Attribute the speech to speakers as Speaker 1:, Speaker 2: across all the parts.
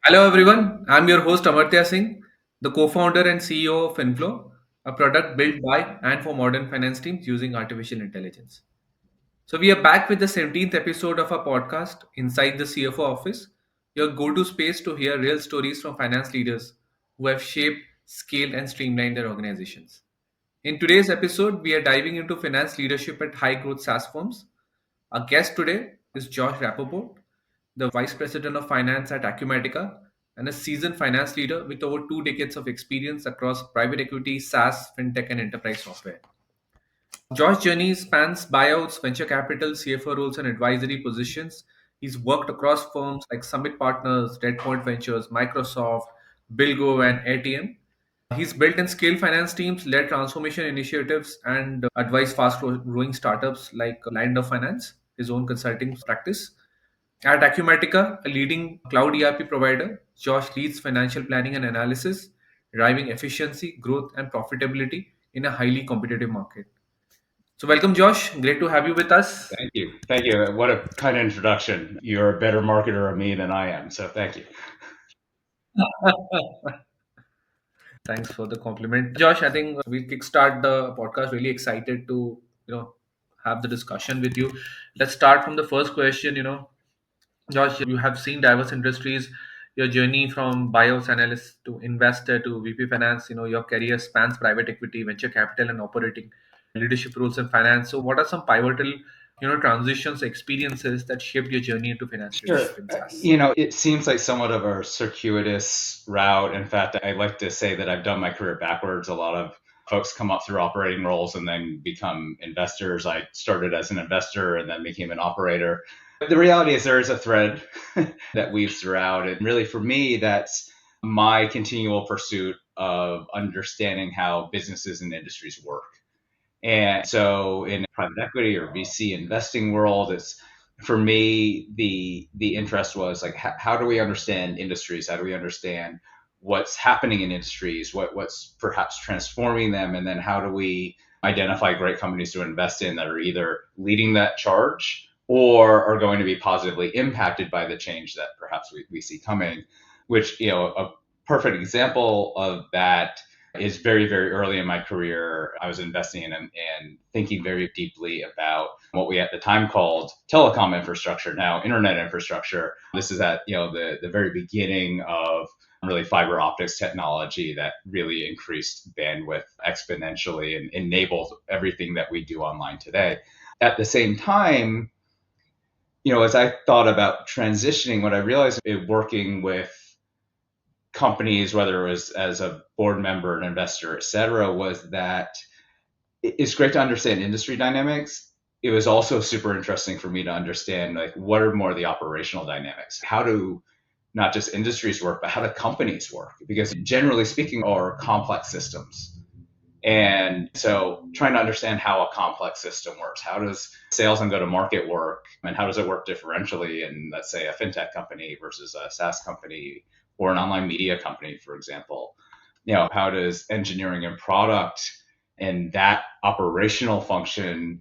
Speaker 1: Hello everyone, I'm your host Amartya Singh, the co-founder and CEO of Inflow, a product built by and for modern finance teams using artificial intelligence. So we are back with the 17th episode of our podcast, Inside the CFO Office, your go-to space to hear real stories from finance leaders who have shaped, scaled and streamlined their organizations. In today's episode, we are diving into finance leadership at high-growth SaaS firms. Our guest today is Josh Rappoport, the Vice President of Finance at Acumatica and a seasoned finance leader with over 2 decades of experience across private equity, SaaS, fintech, and enterprise software. Josh's journey spans buyouts, venture capital, CFO roles, and advisory positions. He's worked across firms like Summit Partners, Redpoint Ventures, Microsoft, BillGO, and ATM. He's built and scaled finance teams, led transformation initiatives, and advised fast growing startups like Land of Finance, his own consulting practice. At Acumatica, a leading cloud ERP provider, Josh leads financial planning and analysis, driving efficiency, growth, and profitability in a highly competitive market. So, welcome, Josh. Great to have you with us.
Speaker 2: Thank you. Thank you. What a kind of introduction. You're a better marketer of me than I am. So thank you.
Speaker 1: Thanks for the compliment, Josh. I think we'll kickstart the podcast. Really excited to have the discussion with you. Let's start from the first question. Josh, you have seen diverse industries. Your journey from bios analyst to investor to VP finance. Your career spans private equity, venture capital, and operating leadership roles in finance. So, what are some pivotal transitions, experiences that shaped your journey into finance
Speaker 2: Sure.
Speaker 1: leadership in SaaS?
Speaker 2: It seems like somewhat of a circuitous route. In fact, I like to say that I've done my career backwards. A lot of folks come up through operating roles and then become investors. I started as an investor and then became an operator. But the reality is there is a thread that weaves throughout. And really, for me, that's my continual pursuit of understanding how businesses and industries work. And so in private equity or VC investing world, it's for me the interest was like how do we understand industries? How do we understand what's happening in industries? What's perhaps transforming them? And then how do we identify great companies to invest in that are either leading that charge or are going to be positively impacted by the change that perhaps we see coming, which, a perfect example of that is very, very early in my career. I was investing in and thinking very deeply about what we at the time called telecom infrastructure, now internet infrastructure. This is at the very beginning of really fiber optics technology that really increased bandwidth exponentially and enabled everything that we do online today. At the same time, as I thought about transitioning, what I realized working with companies, whether it was as a board member, an investor, et cetera, was that it's great to understand industry dynamics. It was also super interesting for me to understand like what are more of the operational dynamics? How do not just industries work, but how do companies work? Because generally speaking, are complex systems. And so trying to understand how a complex system works. How does sales and go to market work? And how does it work differentially in, let's say, a fintech company versus a SaaS company or an online media company, for example? How does engineering and product and that operational function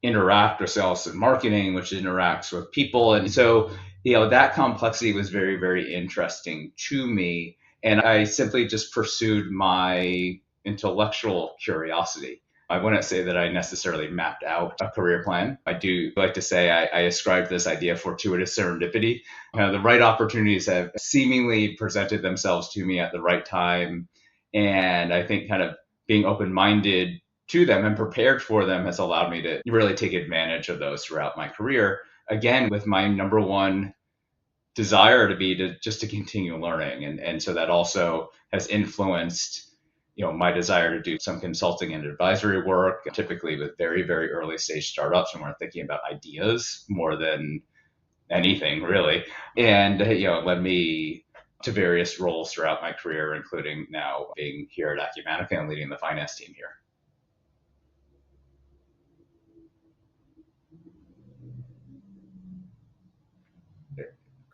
Speaker 2: interact with sales and marketing, which interacts with people? And so, that complexity was very, very interesting to me. And I simply just pursued my intellectual curiosity. I wouldn't say that I necessarily mapped out a career plan. I do like to say I ascribe this idea of fortuitous serendipity. The right opportunities have seemingly presented themselves to me at the right time. And I think kind of being open minded to them and prepared for them has allowed me to really take advantage of those throughout my career. Again, with my number one desire to be to continue learning. And so that also has influenced my desire to do some consulting and advisory work, typically with very, very early stage startups when we're thinking about ideas more than anything really. And, led me to various roles throughout my career, including now being here at Acumatica and leading the finance team here.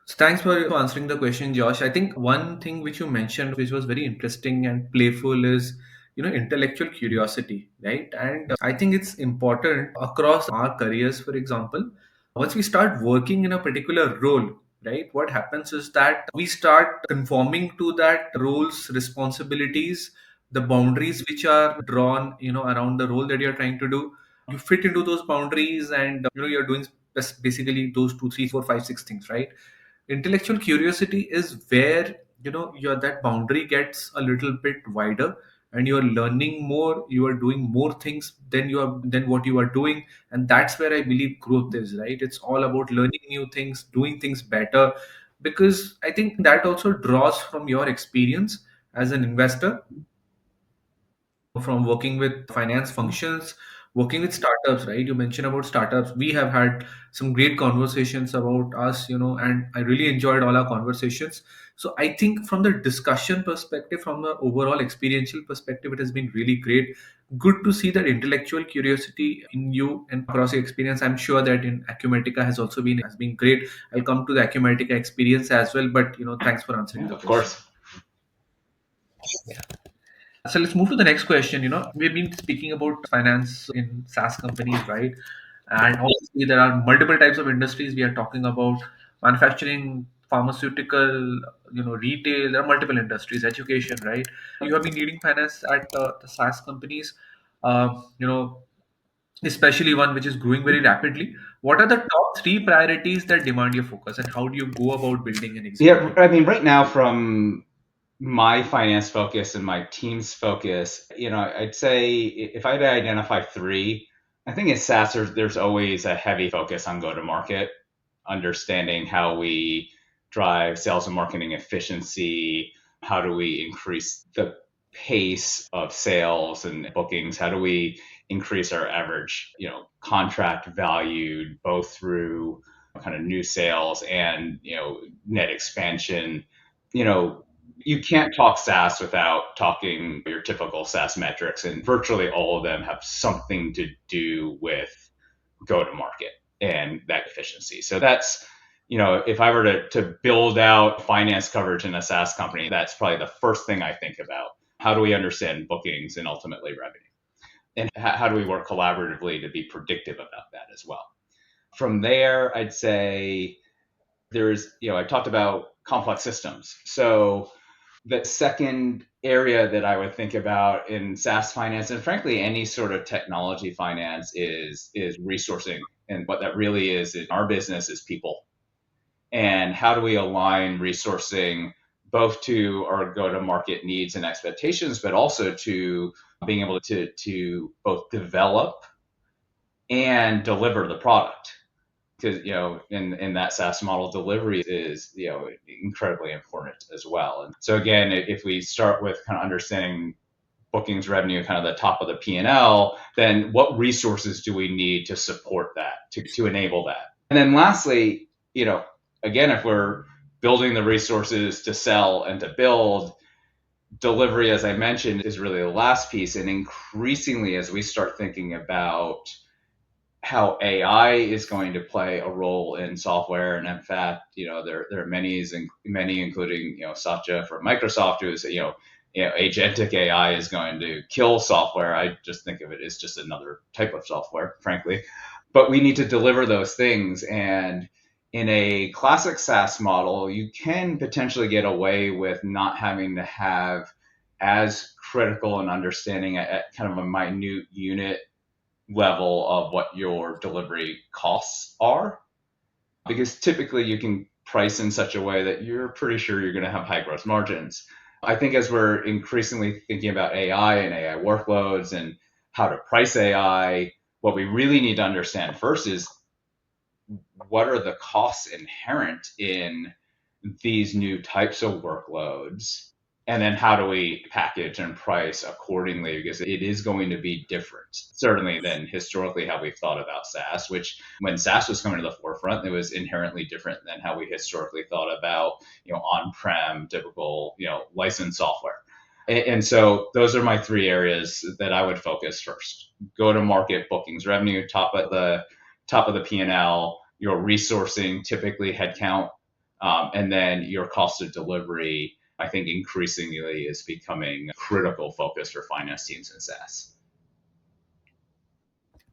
Speaker 1: So thanks for answering the question, Josh. I think one thing which you mentioned, which was very interesting and playful, is intellectual curiosity, right? And I think it's important across our careers. For example, once we start working in a particular role, right? What happens is that we start conforming to that roles, responsibilities, the boundaries which are drawn, around the role that you're trying to do. You fit into those boundaries, and you're doing basically those two, three, four, five, six things, right? Intellectual curiosity is where your that boundary gets a little bit wider, and you're learning more, you are doing more things than what you are doing. And that's where I believe growth is, right? It's all about learning new things, doing things better, because I think that also draws from your experience as an investor, from working with finance functions, working with startups, right? You mentioned about startups. We have had some great conversations about us, and I really enjoyed all our conversations. So I think from the discussion perspective, from the overall experiential perspective, it has been really great. Good to see that intellectual curiosity in you and across your experience. I'm sure that in Acumatica has been great. I'll come to the Acumatica experience as well, but thanks for answering
Speaker 2: Yeah,
Speaker 1: the
Speaker 2: of
Speaker 1: question.
Speaker 2: course.
Speaker 1: So let's move to the next question. We've been speaking about finance in SaaS companies, right? And obviously, there are multiple types of industries. We are talking about manufacturing, pharmaceutical, retail. There are multiple industries, education, right? You have been leading finance at the SaaS companies, you know, especially one which is growing very rapidly. What are the top three priorities that demand your focus, and how do you go about building and
Speaker 2: Yeah,
Speaker 1: executing
Speaker 2: I
Speaker 1: them?
Speaker 2: mean, right now, from my finance focus and my team's focus, I'd say if I had to identify three, I think in SaaS, there's always a heavy focus on go to market, understanding how we drive sales and marketing efficiency. How do we increase the pace of sales and bookings? How do we increase our average, contract value, both through kind of new sales and, net expansion? you know, you can't talk SaaS without talking your typical SaaS metrics, and virtually all of them have something to do with go to market and that efficiency. So that's, if I were to build out finance coverage in a SaaS company, that's probably the first thing I think about. How do we understand bookings and ultimately revenue? And how do we work collaboratively to be predictive about that as well? From there, I'd say I talked about complex systems. So the second area that I would think about in SaaS finance, and frankly any sort of technology finance, is resourcing. And what that really is in our business is people. And how do we align resourcing both to our go-to-market needs and expectations, but also to being able to both develop and deliver the product? Because in that SaaS model, delivery is incredibly important as well. And so again, if we start with kind of understanding bookings revenue, kind of the top of the P&L, then what resources do we need to support that, to enable that? And then lastly, again, if we're building the resources to sell and to build, delivery, as I mentioned, is really the last piece. And increasingly, as we start thinking about how AI is going to play a role in software. And in fact, there are many, including, Satya from Microsoft, who is, agentic AI is going to kill software. I just think of it as just another type of software, frankly. But we need to deliver those things. And in a classic SaaS model, you can potentially get away with not having to have as critical an understanding at kind of a minute unit level of what your delivery costs are, because typically you can price in such a way that you're pretty sure you're going to have high gross margins. I think as we're increasingly thinking about AI and AI workloads and how to price AI, what we really need to understand first is what are the costs inherent in these new types of workloads, and then how do we package and price accordingly, because it is going to be different, certainly, than historically how we've thought about SaaS, which when SaaS was coming to the forefront, it was inherently different than how we historically thought about on-prem typical licensed software. And so those are my three areas that I would focus first: go to market, bookings revenue, top of the P&L, your resourcing, typically headcount, and then your cost of delivery, I think increasingly is becoming a critical focus for finance teams in SaaS.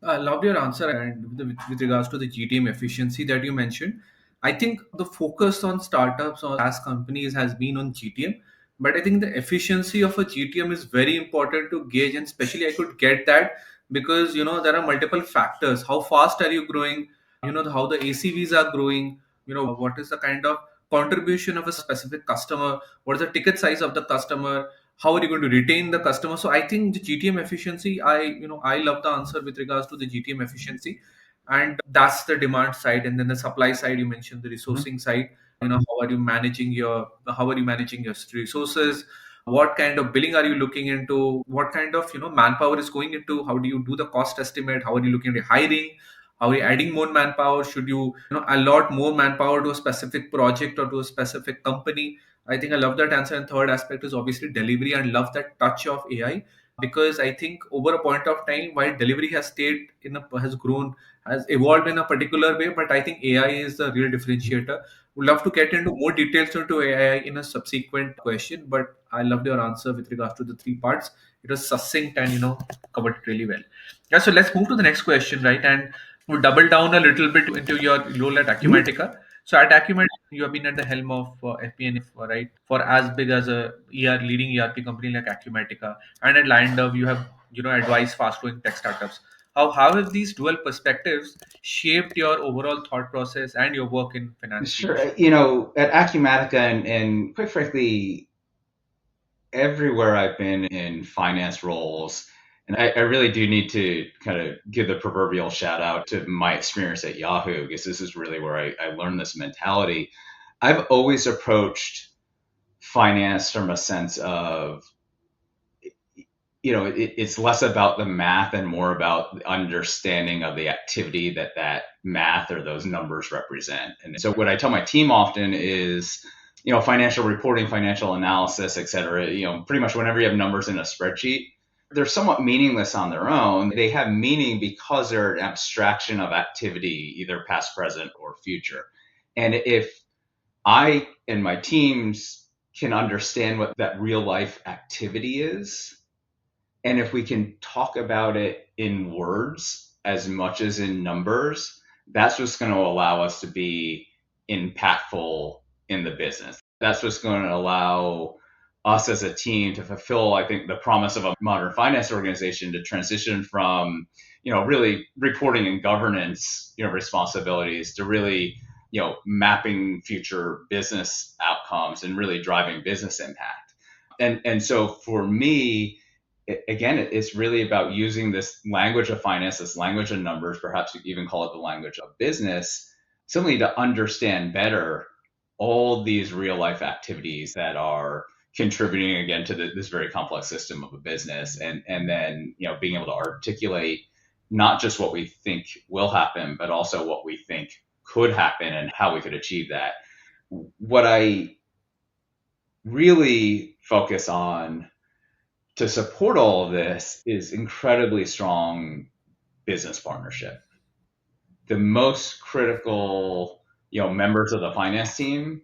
Speaker 1: I love your answer, and with regards to the GTM efficiency that you mentioned, I think the focus on startups or SaaS companies has been on GTM, but I think the efficiency of a GTM is very important to gauge, and especially I could get that because there are multiple factors. How fast are you growing? How the ACVs are growing. What is the kind of contribution of a specific customer? What is the ticket size of the customer? How are you going to retain the customer? So I think the GTM efficiency, I love the answer with regards to the GTM efficiency, and that's the demand side. And then the supply side, you mentioned the
Speaker 2: Mhm.
Speaker 1: resourcing side. How are you managing your resources? What kind of billing are you looking into? What kind of manpower is going into? How do you do the cost estimate? How are you looking at hiring? How are you adding more manpower? Should you allot more manpower to a specific project or to a specific company? I think I love that answer. And third aspect is obviously delivery, and love that touch of AI, because I think over a point of time, while delivery has grown, has evolved in a particular way, but I think AI is the real differentiator. Would love to get into more details into AI in a subsequent question, but I loved your answer with regards to the three parts. It was succinct and covered it really well. Yeah, so let's move to the next question, right? And we'll double down a little bit into your role at
Speaker 2: Mhm.
Speaker 1: Acumatica. So at Acumatica, you have been at the helm of FP&A, right, for as big as a leading ERP company like Acumatica, and at Lion you have advised fast-growing tech startups. How have these dual perspectives shaped your overall thought process and your work in finance
Speaker 2: Sure.
Speaker 1: leadership?
Speaker 2: At Acumatica and quite frankly, everywhere I've been in finance roles, and I really do need to kind of give the proverbial shout out to my experience at Yahoo, because this is really where I learned this mentality. I've always approached finance from a sense of, it's less about the math and more about the understanding of the activity that math or those numbers represent. And so what I tell my team often is, financial reporting, financial analysis, et cetera, pretty much whenever you have numbers in a spreadsheet, they're somewhat meaningless on their own. They have meaning because they're an abstraction of activity, either past, present, or future. And if I and my teams can understand what that real life activity is, and if we can talk about it in words as much as in numbers, that's what's going to allow us to be impactful in the business. That's what's going to allow us as a team to fulfill, I think, the promise of a modern finance organization to transition from, really reporting and governance, responsibilities to really, mapping future business outcomes and really driving business impact. And so for me, again, it's really about using this language of finance, this language of numbers, perhaps you even call it the language of business, simply to understand better all these real life activities that are contributing again to this very complex system of a business, and then being able to articulate not just what we think will happen, but also what we think could happen and how we could achieve that. What I really focus on to support all of this is incredibly strong business partnership. The most critical, members of the finance team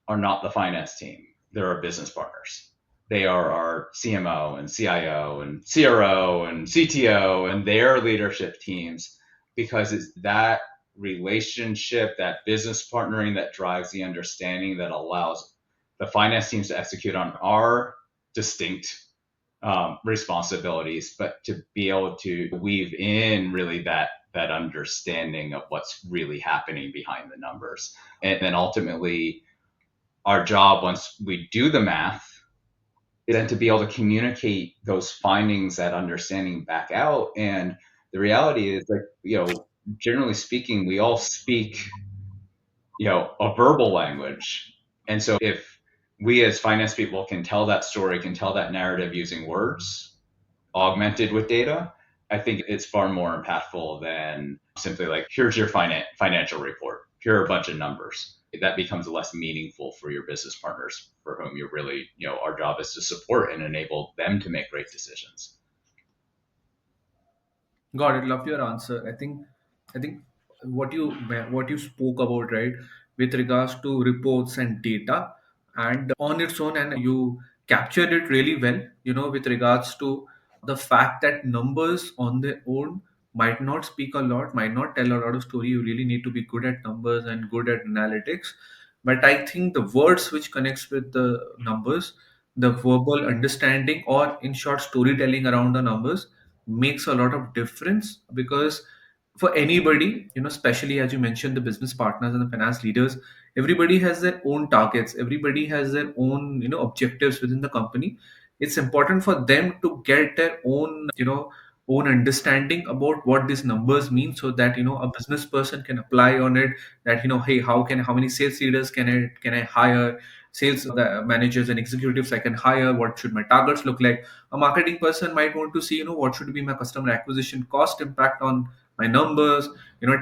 Speaker 2: are not the finance team. They're our business partners. They are our CMO and CIO and CRO and CTO and their leadership teams, because it's that relationship, that business partnering that drives the understanding that allows the finance teams to execute on our distinct responsibilities, but to be able to weave in really that understanding of what's really happening behind the numbers. And then ultimately, our job once we do the math is then to be able to communicate those findings, that understanding back out. And the reality is, like, generally speaking, we all speak, a verbal language. And so if we as finance people can tell that story, can tell that narrative using words, augmented with data, I think it's far more impactful than simply like, here's your financial report, here are a bunch of numbers. That becomes less meaningful for your business partners, for whom you're really, our job is to support and enable them to make great decisions.
Speaker 1: Got it. Love your answer. I think what you spoke about, right, with regards to reports and data, and on its own, and you captured it really well. With regards to the fact that numbers on their own might not speak a lot, might not tell a lot of story. You really need to be good at numbers and good at analytics. But I think the words which connects with the numbers, the verbal understanding, or in short, storytelling around the numbers makes a lot of difference. Because for anybody, especially as you mentioned, the business partners and the finance leaders, everybody has their own targets, everybody has their own objectives within the company. It's important for them to get their own understanding about what these numbers mean, so that a business person can apply on it. That hey, how many sales leaders can I hire, sales managers and executives I can hire, what should my targets look like. A marketing person might want to see what should be my customer acquisition cost impact on my numbers.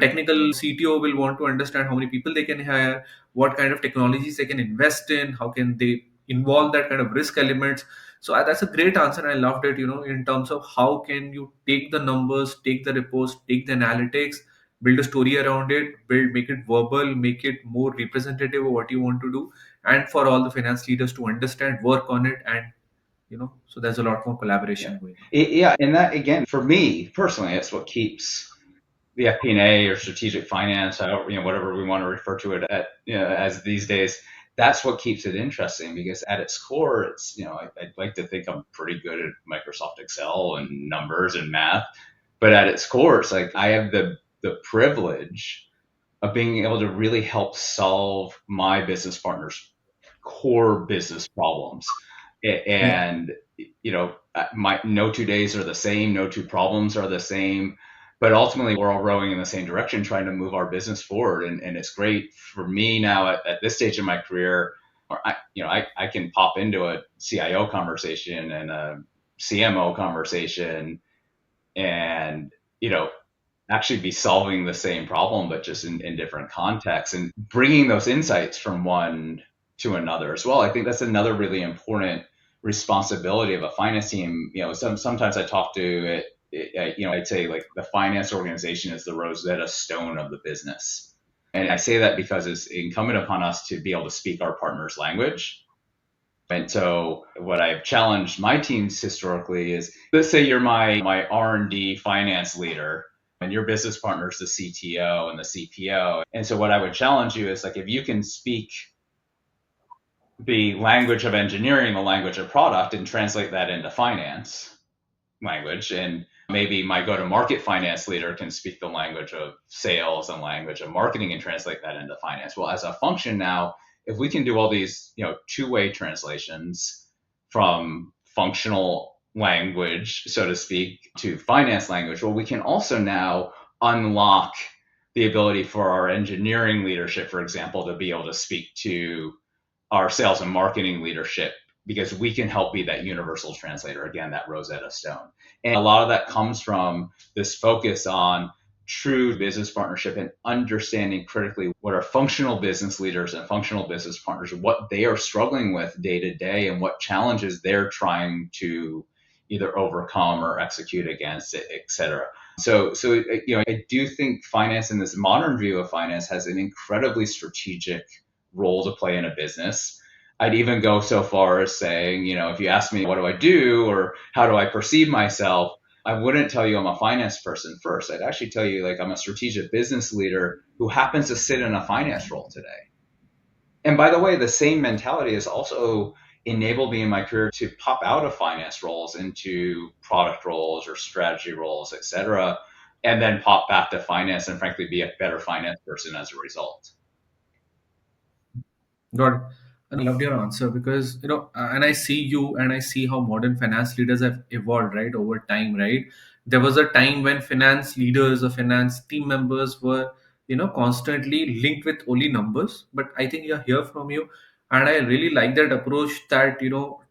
Speaker 1: Technical CTO will want to understand how many people they can hire, what kind of technologies they can invest in, how can they involve that kind of risk elements. So that's a great answer. I loved it, in terms of how can you take the numbers, take the reports, take the analytics, build a story around it, make it verbal, make it more representative of what you want to do, and for all the finance leaders to understand, work on it, and so there's a lot more
Speaker 2: Yeah.
Speaker 1: collaboration going on.
Speaker 2: Yeah. And that, again, for me personally, it's what keeps the FP&A or strategic finance, whatever we want to refer to it as these days. That's what keeps it interesting, because at its core, it's, I'd like to think I'm pretty good at Microsoft Excel and numbers and math, but at its core, it's like I have the privilege of being able to really help solve my business partners' core business problems.
Speaker 1: Yeah.
Speaker 2: And, my no 2 days are the same, no two problems are the same, but ultimately we're all rowing in the same direction, trying to move our business forward. And it's great for me now at this stage of my career, or I can pop into a CIO conversation and a CMO conversation and, actually be solving the same problem, but just in different contexts, and bringing those insights from one to another as well. I think that's another really important responsibility of a finance team. Sometimes I talk to I'd say like the finance organization is the Rosetta Stone of the business. And I say that because it's incumbent upon us to be able to speak our partner's language. And so what I've challenged my teams historically is, let's say you're my R&D finance leader and your business partner is the CTO and the CPO. And so what I would challenge you is, like, if you can speak the language of engineering, the language of product, and translate that into finance language, and maybe my go-to-market finance leader can speak the language of sales and language of marketing and translate that into finance. Well, as a function now, if we can do all these, two-way translations from functional language, so to speak, to finance language, well, we can also now unlock the ability for our engineering leadership, for example, to be able to speak to our sales and marketing leadership, because we can help be that universal translator, again, that Rosetta Stone. And a lot of that comes from this focus on true business partnership and understanding critically what our functional business leaders and functional business partners, what they are struggling with day to day and what challenges they're trying to either overcome or execute against, et cetera. So I do think finance, in this modern view of finance, has an incredibly strategic role to play in a business. I'd even go so far as saying, if you ask me, what do I do or how do I perceive myself, I wouldn't tell you I'm a finance person first. I'd actually tell you, like, I'm a strategic business leader who happens to sit in a finance role today. And by the way, the same mentality has also enabled me in my career to pop out of finance roles into product roles or strategy roles, et cetera, and then pop back to finance and frankly be a better finance person as a result.
Speaker 1: Got it. And I loved your answer because, and I see you and I see how modern finance leaders have evolved, right, over time, right? There was a time when finance leaders or finance team members were, constantly linked with only numbers. But I think you hear from you. And I really like that approach that,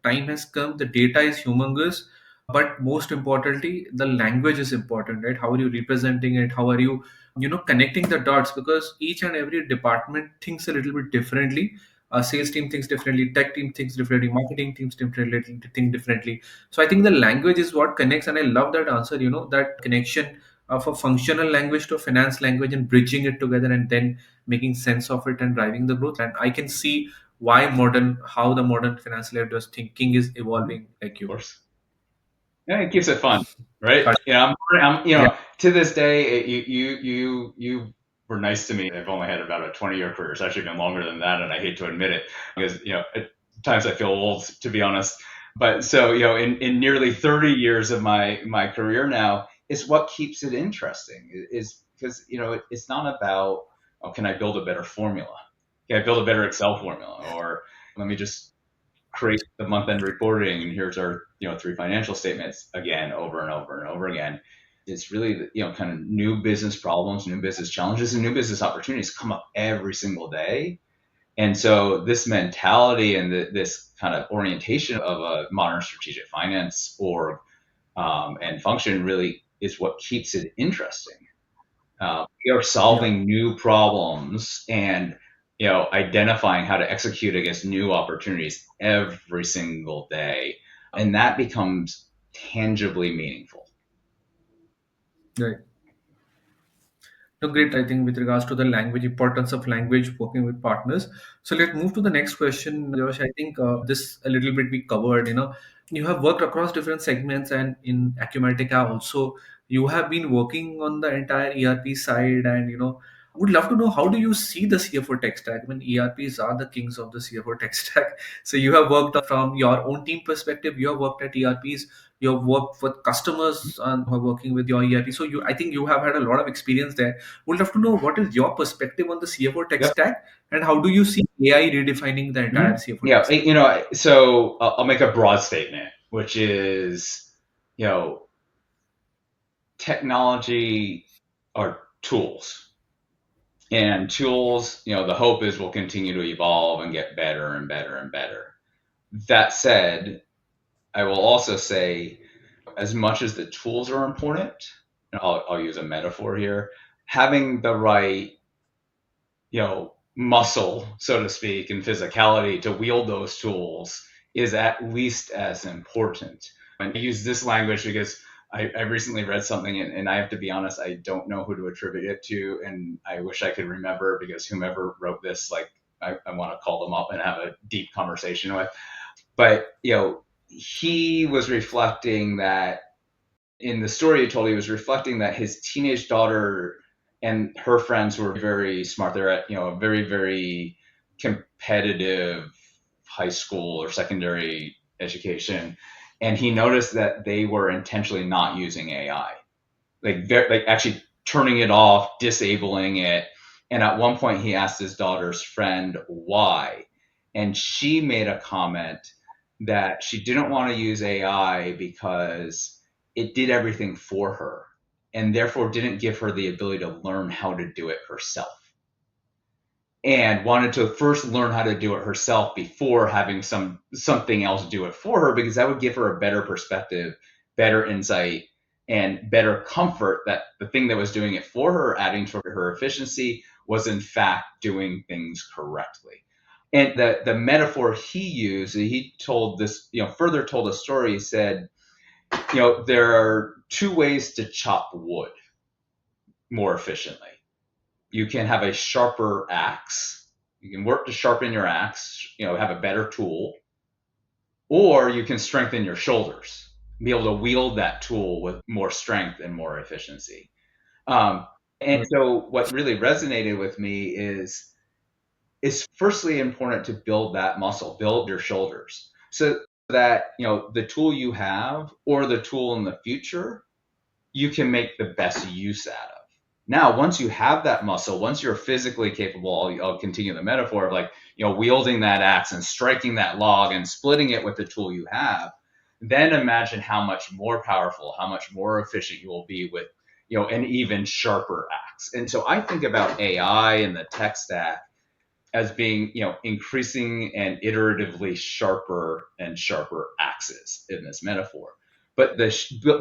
Speaker 1: time has come, the data is humongous, but most importantly, the language is important, right? How are you representing it? How are you, connecting the dots? Because each and every department thinks a little bit differently. Sales team thinks differently, tech team thinks differently, marketing teams differently, think differently. So I think the language is what connects, and I love that answer. That connection of a functional language to a finance language and bridging it together and then making sense of it and driving the growth. And I can see how the modern finance leaders thinking is
Speaker 2: Mhm.
Speaker 1: evolving like
Speaker 2: Of
Speaker 1: you.
Speaker 2: course. Yeah, it keeps it fun, right?
Speaker 1: Got- Yeah.
Speaker 2: To this day, you were nice to me. I've only had about a 20-year career. It's actually been longer than that, and I hate to admit it because at times I feel old, to be honest. But so in nearly 30 years of my career now, it's what keeps it interesting. Is because it's not about, oh, can I build a better formula? Can I build a better Excel formula? Or let me just create the month-end reporting and here's our three financial statements again, over and over and over again. It's really kind of new business problems, new business challenges, and new business opportunities come up every single day. And so this mentality and this kind of orientation of a modern strategic finance org and function really is what keeps it interesting. We are
Speaker 1: Yeah.
Speaker 2: solving new problems and identifying how to execute against new opportunities every single day, and that becomes tangibly meaningful.
Speaker 1: Right. No, great. I think with regards to the language, importance of language, working with partners. So let's move to the next question, Josh. I think this a little bit we covered. You have worked across different segments, and in Acumatica also, you have been working on the entire ERP side. And would love to know, how do you see the CFO tech stack? I mean, ERPs are the kings of the CFO tech stack. So you have worked from your own team perspective. You have worked at ERPs. You have worked with customers and who are working with your ERP. So I think you have had a lot of experience there. Would love to know, what is your perspective on the CFO tech
Speaker 2: Yep.
Speaker 1: stack, and how do you see AI redefining the entire
Speaker 2: Mhm.
Speaker 1: CFO tech
Speaker 2: Yeah.
Speaker 1: stack?
Speaker 2: So I'll make a broad statement, which is, you know, technology are tools. And tools, the hope is will continue to evolve and get better and better and better. That said, I will also say, as much as the tools are important, and I'll use a metaphor here, having the right, muscle, so to speak, and physicality to wield those tools is at least as important. And I use this language because I recently read something, and I have to be honest, I don't know who to attribute it to, and I wish I could remember because whomever wrote this, like, I want to call them up and have a deep conversation with. But he was reflecting that in the story he told, he was reflecting that his teenage daughter and her friends were very smart. They're at a very, very competitive high school or secondary education, and he noticed that they were intentionally not using AI, like actually turning it off, disabling it. And at one point, he asked his daughter's friend why, and she made a comment that she didn't want to use AI because it did everything for her and therefore didn't give her the ability to learn how to do it herself, and wanted to first learn how to do it herself before having something else do it for her, because that would give her a better perspective, better insight, and better comfort that the thing that was doing it for her, adding to her efficiency, was in fact doing things correctly. And the metaphor he used, he told this, further told a story. He said, there are two ways to chop wood more efficiently. You can have a sharper axe. You can work to sharpen your axe, have a better tool, or you can strengthen your shoulders, be able to wield that tool with more strength and more efficiency. Um, and
Speaker 1: Right.
Speaker 2: so, what really resonated with me is it's firstly important to build that muscle, build your shoulders, so that the tool you have or the tool in the future you can make the best use out of. Now, once you have that muscle, once you're physically capable, I'll continue the metaphor of, like, wielding that axe and striking that log and splitting it with the tool you have, then imagine how much more powerful, how much more efficient you will be with, an even sharper axe. And so I think about AI and the tech stack as being, increasing and iteratively sharper and sharper axes in this metaphor. But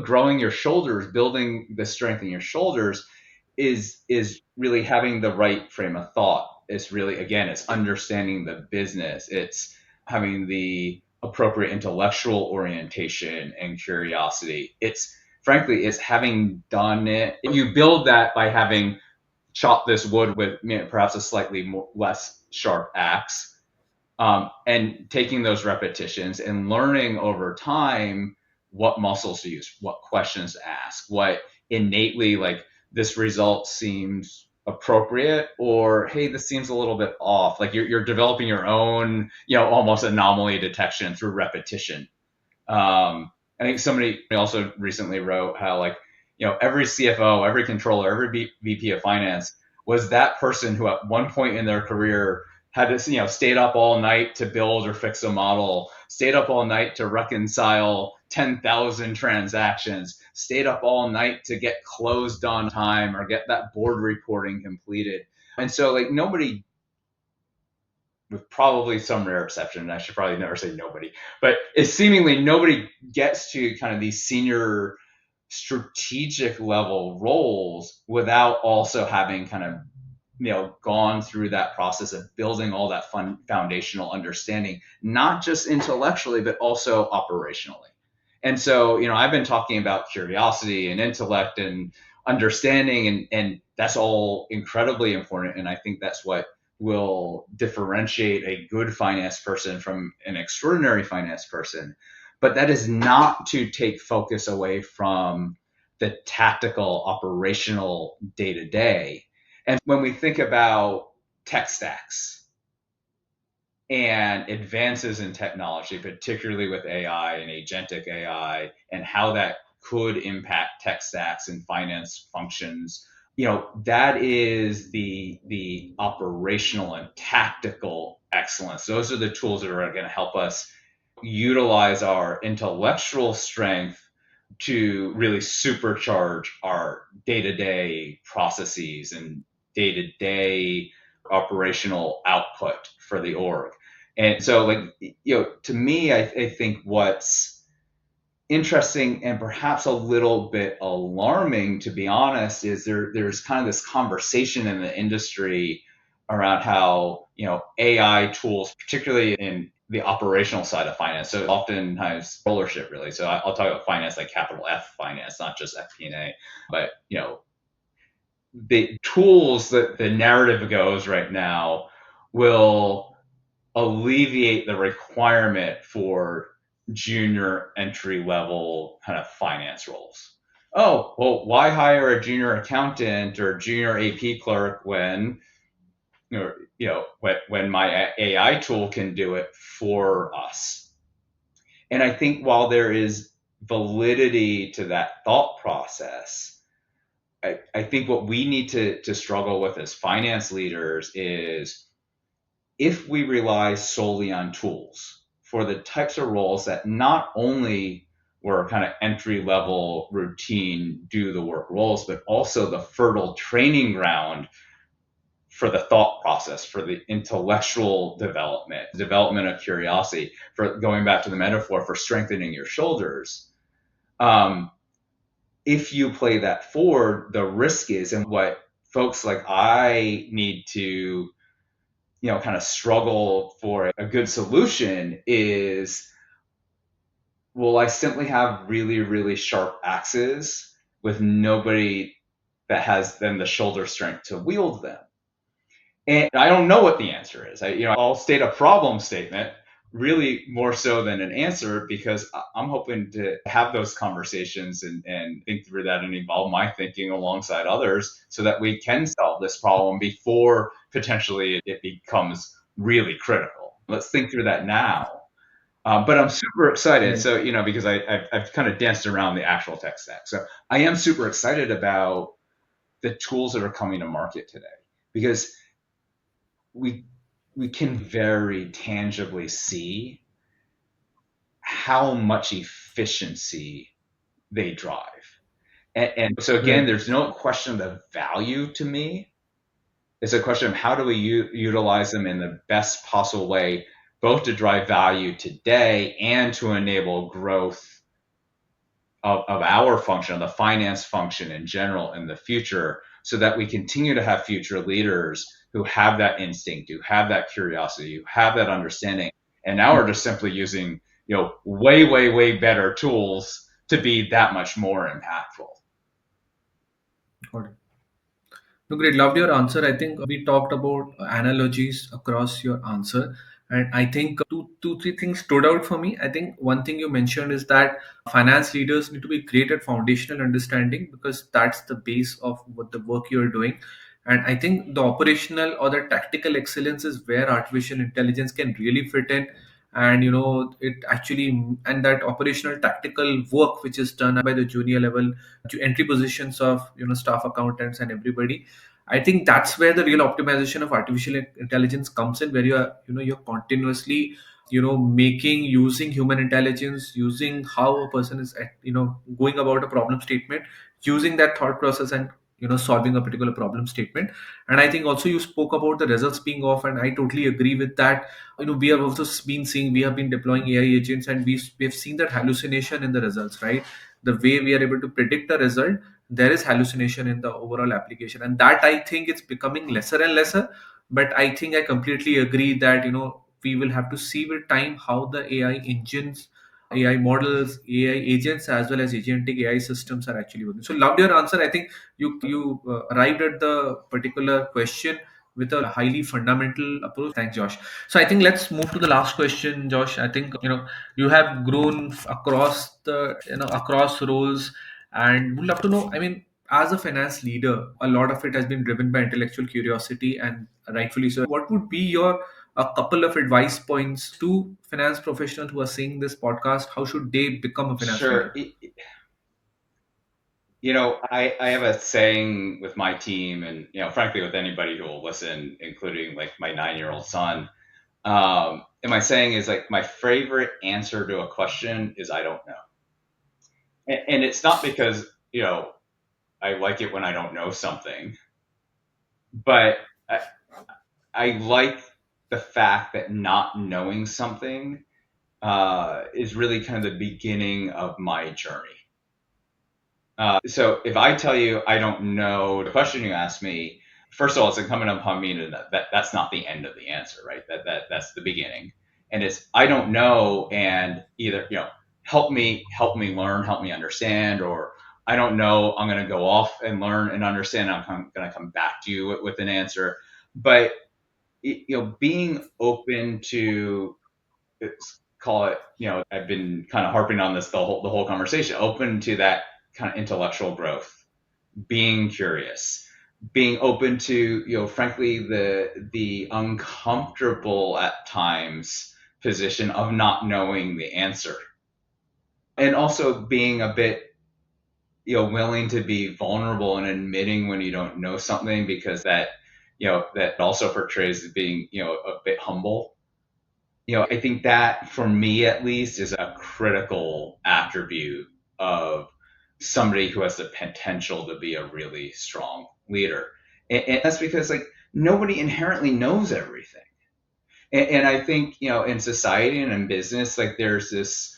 Speaker 2: growing your shoulders, building the strength in your shoulders, is really having the right frame of thought. It's really, again, it's understanding the business. It's having the appropriate intellectual orientation and curiosity. It's, frankly, it's having done it. You build that by having chop this wood with, perhaps a slightly less sharp axe, and taking those repetitions and learning over time what muscles to use, what questions to ask, what innately like this result seems appropriate, or hey, this seems a little bit off. Like you're developing your own, almost anomaly detection through repetition. I think somebody also recently wrote how like, every CFO, every controller, every VP of finance was that person who at one point in their career had to, stayed up all night to build or fix a model, stayed up all night to reconcile 10,000 transactions, stayed up all night to get closed on time or get that board reporting completed. And so like nobody, with probably some rare exception, and I should probably never say nobody, but it's seemingly nobody gets to kind of these senior strategic level roles without also having kind of gone through that process of building all that foundational understanding, not just intellectually but also operationally. And so I've been talking about curiosity and intellect and understanding, and that's all incredibly important, and I think that's what will differentiate a good finance person from an extraordinary finance person. But that is not to take focus away from the tactical operational day to day. And when we think about tech stacks and advances in technology, particularly with AI and agentic AI, and how that could impact tech stacks and finance functions, that is the operational and tactical excellence. Those are the tools that are going to help us utilize our intellectual strength to really supercharge our day-to-day processes and day-to-day operational output for the org. And so like, to me, I think what's interesting and perhaps a little bit alarming, to be honest, is there's kind of this conversation in the industry around how AI tools, particularly in the operational side of finance, so oftentimes rulership really. So I'll talk about finance like capital F finance, not just FP&A, but the tools that the narrative goes right now will alleviate the requirement for junior entry level kind of finance roles. Oh, well, why hire a junior accountant or junior AP clerk when when my AI tool can do it for us? And I think while there is validity to that thought process, I think what we need to struggle with as finance leaders is if we rely solely on tools for the types of roles that not only were kind of entry level routine do the work roles, but also the fertile training ground for the thought process, for the intellectual development of curiosity, for going back to the metaphor for strengthening your shoulders. If you play that forward, the risk is, and what folks like I need to kind of struggle for a good solution is, will I simply have really, really sharp axes with nobody that has then the shoulder strength to wield them? And I don't know what the answer is. I'll state a problem statement really more so than an answer, because I'm hoping to have those conversations and think through that and evolve my thinking alongside others so that we can solve this problem before potentially it becomes really critical. Let's think through that now. But I'm super excited.
Speaker 1: Right.
Speaker 2: So, because I've kind of danced around the actual tech stack. So I am super excited about the tools that are coming to market today, because we can very tangibly see how much efficiency they drive. And so again,
Speaker 1: Right.
Speaker 2: there's no question of the value to me. It's a question of how do we utilize them in the best possible way, both to drive value today and to enable growth of our function, of the finance function in general in the future, so that we continue to have future leaders who have that instinct, who have that curiosity, who have that understanding. And now we're just simply using, way, way, way better tools to be that much more impactful.
Speaker 1: Got it. No, great. Loved your answer. I think we talked about analogies across your answer. And I think three things stood out for me. I think one thing you mentioned is that finance leaders need to be great at foundational understanding, because that's the base of what the work you're doing. And I think the operational or the tactical excellence is where artificial intelligence can really fit in. And it actually, and that operational tactical work which is done by the junior level to entry positions of staff accountants and everybody. I think that's where the real optimization of artificial intelligence comes in, where you're continuously making, using human intelligence, using how a person is going about a problem statement, using that thought process, and solving a particular problem statement. And I think also you spoke about the results being off, and I totally agree with that. We have also been seeing, we have been deploying AI agents, and we've seen that hallucination in the results, right? The way we are able to predict a result, there is hallucination in the overall application, and that I think it's becoming lesser and lesser. But I think I completely agree that we will have to see with time how the AI engines, AI models, AI agents, as well as agentic AI systems are actually working. So loved your answer. I think you arrived at the particular question with a highly fundamental approach. Thanks, Josh. So I think let's move to the last question, Josh. I think you have grown across the across roles, and would love to know. I mean, as a finance leader, a lot of it has been driven by intellectual curiosity, and rightfully so. What would be your a couple of advice points to finance professionals who are seeing this podcast? How should they become a finance
Speaker 2: Sure.
Speaker 1: leader?
Speaker 2: I have a saying with my team, and frankly, with anybody who will listen, including like my 9-year-old son. And my saying is like, my favorite answer to a question is I don't know. And it's not because I like it when I don't know something, but I like the fact that not knowing something is really kind of the beginning of my journey. So if I tell you I don't know the question you asked me, first of all, it's incumbent upon me to know that that's not the end of the answer, right? That's the beginning, and it's I don't know, and either help me learn, help me understand, or I don't know, I'm going to go off and learn and understand. I'm going to come back to you with an answer, but being open to call it, I've been kind of harping on this the whole conversation, open to that kind of intellectual growth, being curious, being open to, frankly, the uncomfortable at times position of not knowing the answer, and also being a bit willing to be vulnerable and admitting when you don't know something, because that also portrays as being a bit humble. I think that, for me at least, is a critical attribute of somebody who has the potential to be a really strong leader. And that's because, like, nobody inherently knows everything. And I think, in society and in business, like, there's this,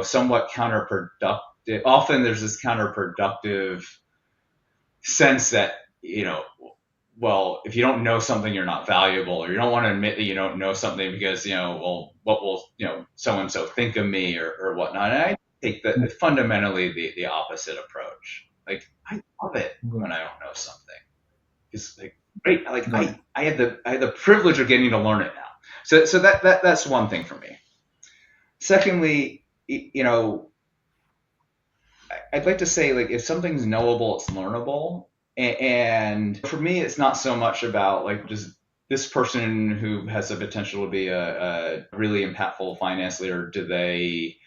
Speaker 2: somewhat counterproductive, often there's this counterproductive sense that, well, if you don't know something, you're not valuable, or you don't want to admit that you don't know something because, well, what will, so and so think of me, or whatnot. And I take fundamentally the opposite approach. Like, I love it when
Speaker 1: Good.
Speaker 2: I don't know something. It's like great. Like,
Speaker 1: Got it.
Speaker 2: I had the privilege of getting to learn it now. So that's one thing for me. Secondly, I'd like to say, like, if something's knowable, it's learnable. And for me, it's not so much about, like, just this person who has the potential to be a really impactful finance leader. Do they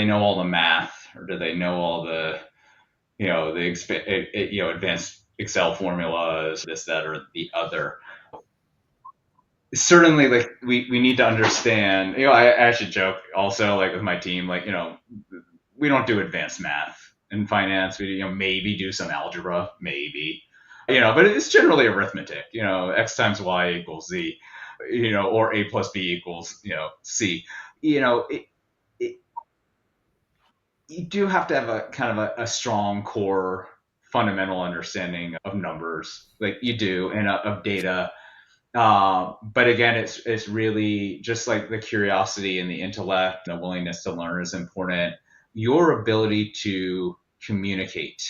Speaker 2: know all the math, or do they know all the, advanced Excel formulas, this, that, or the other? Certainly, like, we need to understand. I actually joke also, like, with my team, like, we don't do advanced math in finance. We maybe do some algebra, maybe, but it's generally arithmetic. X times Y equals Z, or A plus B equals C. It, it, you do have to have a kind of a strong core fundamental understanding of numbers, like you do, and of data. But again, it's really just like the curiosity and the intellect, and the willingness to learn is important. Your ability to communicate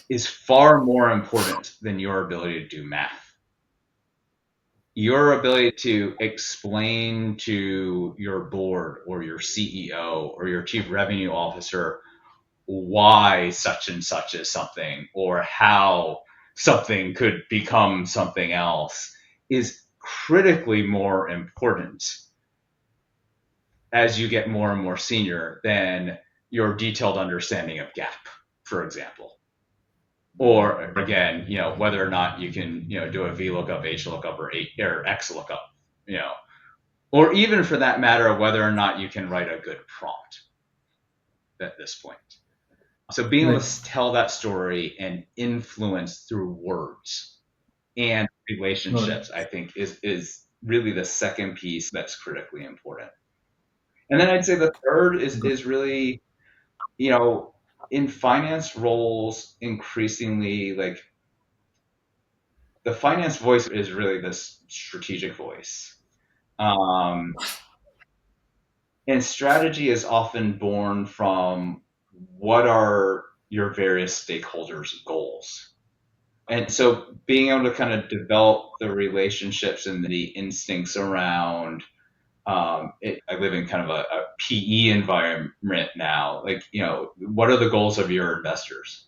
Speaker 2: is far more important than your ability to do math. your ability to explain to your board or your CEO or your chief revenue officer why such and such is something or how something could become something else is critically more important as you get more and more senior than your detailed understanding of GAAP, for example. Or again, whether or not you can, do a VLOOKUP, HLOOKUP, or XLOOKUP, you know, or even for that matter, whether or not you can write a good prompt at this point. So being able
Speaker 1: Right.
Speaker 2: to tell that story and influence through words and
Speaker 1: Got it.
Speaker 2: relationships, I think is really the second piece that's critically important. And then I'd say the third
Speaker 1: Got
Speaker 2: is really, you know, in finance roles, increasingly like the finance voice is really this strategic voice. Um, and strategy is often born from what are your various stakeholders' goals. And so being able to kind of develop the relationships and the instincts around I live in kind of a PE environment now. Like, what are the goals of your investors?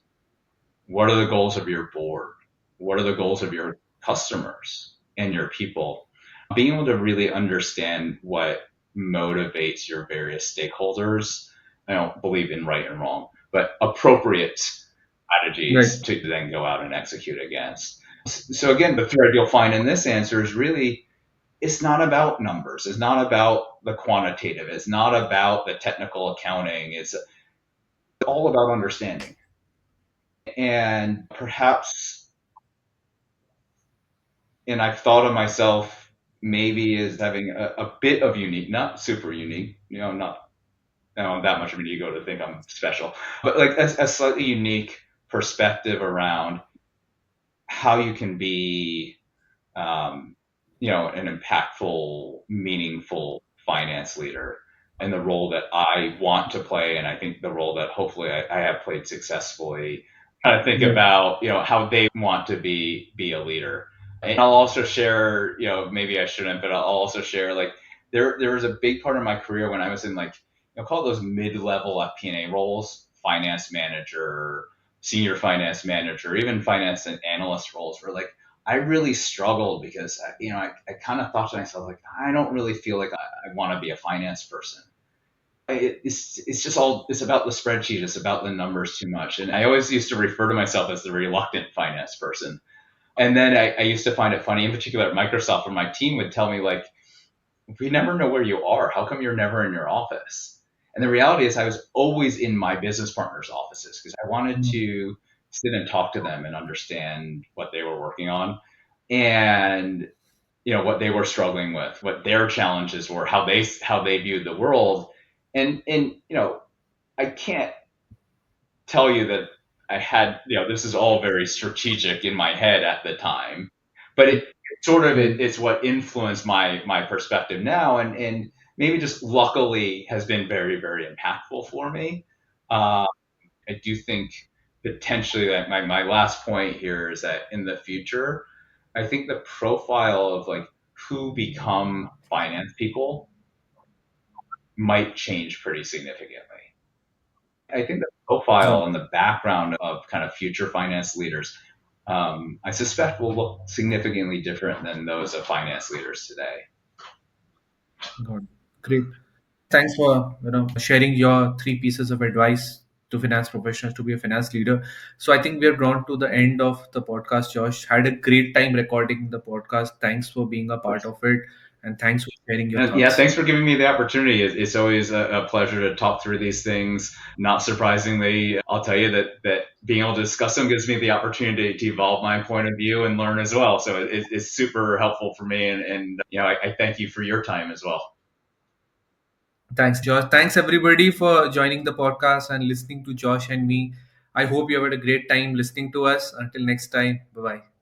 Speaker 2: What are the goals of your board? What are the goals of your customers and your people? Being able to really understand what motivates your various stakeholders. I don't believe in right and wrong, but appropriate strategies
Speaker 1: Right.
Speaker 2: to then go out and execute against. So again, the thread you'll find in this answer is really it's not about numbers. It's not about the quantitative. It's not about the technical accounting. It's all about understanding. And perhaps, and I've thought of myself maybe as having a bit of unique, not super unique, not that much of an ego to think I'm special, but like a slightly unique perspective around how you can be um, an impactful, meaningful finance leader and the role that I want to play. And I think the role that hopefully I have played successfully. Kind of think
Speaker 1: Right.
Speaker 2: about, how they want to be a leader. And I'll also share, maybe I shouldn't, but I'll also share like there was a big part of my career when I was in like, call those mid-level FP&A roles, finance manager, senior finance manager, even finance and analyst roles where like I really struggled because I kind of thought to myself like I don't really feel like I want to be a finance person. It's just all it's about the spreadsheet. It's about the numbers too much. And I always used to refer to myself as the reluctant finance person. And then I used to find it funny, in particular at Microsoft, where my team would tell me like, we never know where you are. How come you're never in your office? And the reality is I was always in my business partners' offices because I wanted
Speaker 1: Mm.
Speaker 2: to sit and talk to them and understand what they were working on and what they were struggling with, what their challenges were, how they viewed the world. And I can't tell you that I had, this is all very strategic in my head at the time, but it sort of
Speaker 1: Right.
Speaker 2: it's what influenced my perspective now, and maybe just luckily has been very very impactful for me. Uh, I do think potentially that my last point here is that in the future, I think the profile of like who become finance people might change pretty significantly. I think the
Speaker 1: Got
Speaker 2: profile
Speaker 1: it.
Speaker 2: and the background of kind of future finance leaders, I suspect will look significantly different than those of finance leaders today.
Speaker 1: Got it. Great. Thanks for sharing your three pieces of advice to finance professionals to be a finance leader. So I think we are drawn to the end of the podcast. Josh had a great time recording the podcast. Thanks for being a part of it, and thanks for sharing your
Speaker 2: Yeah,
Speaker 1: thoughts.
Speaker 2: thanks for giving me the opportunity. It's always a pleasure to talk through these things. Not surprisingly, I'll tell you that being able to discuss them gives me the opportunity to evolve my point of view and learn as well. So it's super helpful for me, and I thank you for your time as well.
Speaker 1: Thanks, Josh. Thanks everybody for joining the podcast and listening to Josh and me. I hope you have had a great time listening to us. Until next time, bye bye.